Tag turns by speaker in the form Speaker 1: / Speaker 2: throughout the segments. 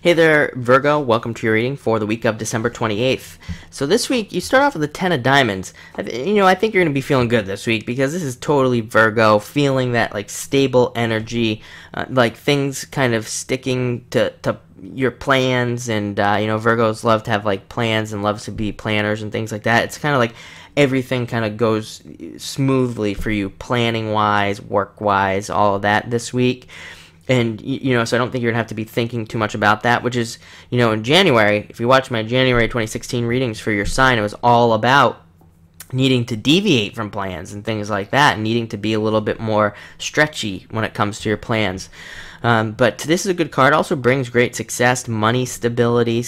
Speaker 1: Hey there, Virgo. Welcome to your reading for the week of December 28th. So this week, you start off with the Ten of Diamonds. I think you're going to be feeling good this week because this is totally Virgo, feeling that like stable energy, like things kind of sticking to your plans, and Virgos love to have like plans and loves to be planners and things like that. It's kind of like everything kind of goes smoothly for you, planning wise, work wise, all of that this week. And, so I don't think you're going to have to be thinking too much about that, which is, in January, if you watch my January 2016 readings for your sign, it was all about needing to deviate from plans and things like that, and needing to be a little bit more stretchy when it comes to your plans. But this is a good card. It also brings great success, money stability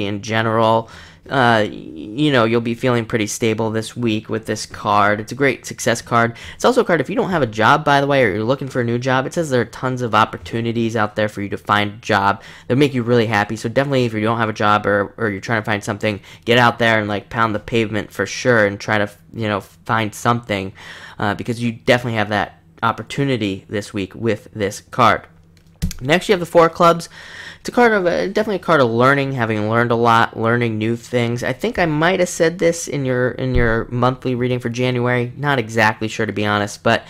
Speaker 1: in general. You'll be feeling pretty stable this week with this card. It's a great success card. It's also a card if you don't have a job, by the way, or you're looking for a new job. It says there are tons of opportunities out there for you to find a job that make you really happy. So definitely if you don't have a job or you're trying to find something, get out there and like pound the pavement for sure and try to, find something because you definitely have that opportunity this week with this card. Next, you have the Four of Clubs. It's a card of definitely a card of learning, having learned a lot, learning new things. I think I might have said this in your monthly reading for January. Not exactly sure, to be honest, but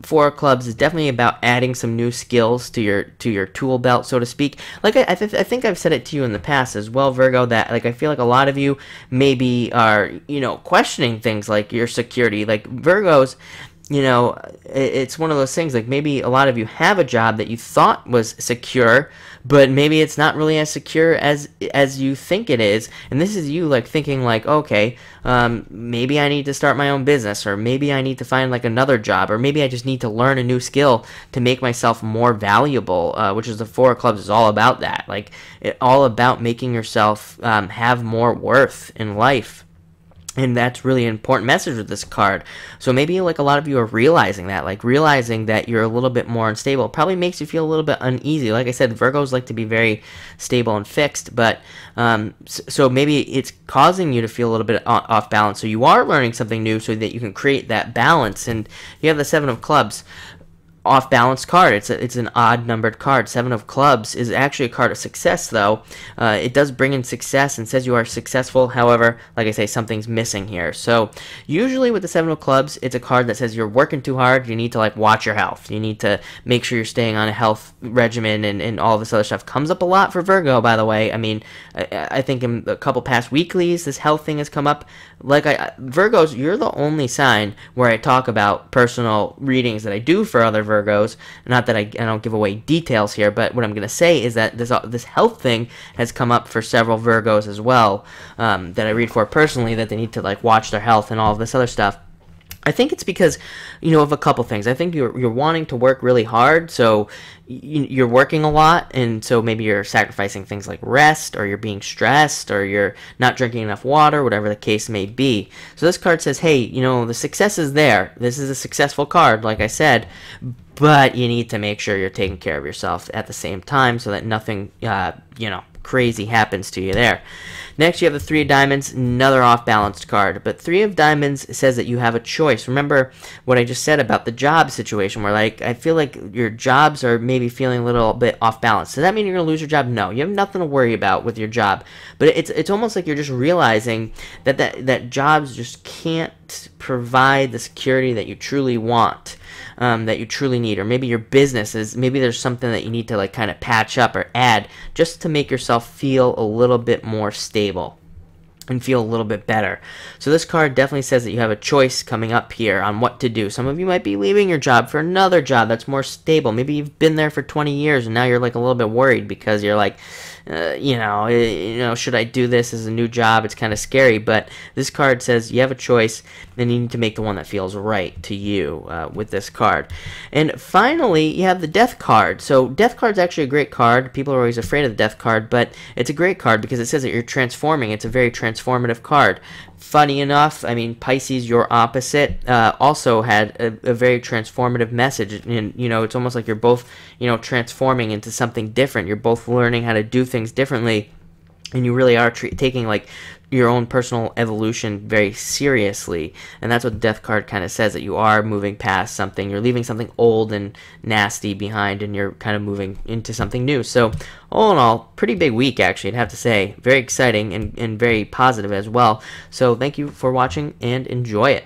Speaker 1: Four of Clubs is definitely about adding some new skills to your tool belt, so to speak. Like I think I've said it to you in the past as well, Virgo, that like I feel like a lot of you maybe are questioning things like your security. Like Virgos, it's one of those things, like maybe a lot of you have a job that you thought was secure, but maybe it's not really as secure as you think it is. And this is you like thinking like, okay, maybe I need to start my own business, or maybe I need to find like another job, or maybe I just need to learn a new skill to make myself more valuable, which is the Four of Clubs is all about that. Like all about making yourself have more worth in life. And that's really an important message with this card. So maybe like a lot of you are realizing that you're a little bit more unstable. Probably makes you feel a little bit uneasy. Like I said, Virgos like to be very stable and fixed, but so maybe it's causing you to feel a little bit off balance. So you are learning something new so that you can create that balance. And you have the Seven of Clubs. Off balance card. It's an odd numbered card. Seven of Clubs is actually a card of success, though. It does bring in success and says you are successful. However, like I say, something's missing here. So usually with the Seven of Clubs, it's a card that says you're working too hard. You need to like watch your health. You need to make sure you're staying on a health regimen, and all this other stuff comes up a lot for Virgo, by the way. I mean, I think in a couple past weeklies, this health thing has come up. Like Virgos, you're the only sign where I talk about personal readings that I do for other Virgos. Not that I don't give away details here, but what I'm going to say is that this health thing has come up for several Virgos as well, that I read for personally, that they need to like watch their health and all of this other stuff. I think it's because, of a couple things. I think you're wanting to work really hard, so you're working a lot, and so maybe you're sacrificing things like rest, or you're being stressed, or you're not drinking enough water, whatever the case may be. So this card says, hey, the success is there. This is a successful card, like I said, but you need to make sure you're taking care of yourself at the same time so that nothing, crazy happens to you there. Next, you have the Three of Diamonds, another off-balanced card. But Three of Diamonds says that you have a choice. Remember what I just said about the job situation, where like I feel like your jobs are maybe feeling a little bit off-balance. Does that mean you're going to lose your job? No, you have nothing to worry about with your job. But it's almost like you're just realizing that jobs just can't provide the security that you truly want. That you truly need, or maybe your business is, maybe there's something that you need to like kind of patch up or add just to make yourself feel a little bit more stable and feel a little bit better. So this card definitely says that you have a choice coming up here on what to do. Some of you might be leaving your job for another job that's more stable. Maybe you've been there for 20 years and now you're like a little bit worried because you're like, should I do this as a new job? It's kind of scary, but this card says you have a choice, and you need to make the one that feels right to you with this card. And finally, you have the Death card. So Death card's actually a great card. People are always afraid of the Death card, but it's a great card because it says that you're transforming. It's a very transformative card. Funny enough, I mean, Pisces, your opposite, also had a very transformative message. And, it's almost like you're both, transforming into something different. You're both learning how to do things differently. and you really are taking like your own personal evolution very seriously. And that's what the death card kind of says, that you are moving past something, you're leaving something old and nasty behind, and you're kind of moving into something new. So all in all, pretty big week actually, I'd have to say. Very exciting and very positive as well. So thank you for watching and enjoy it.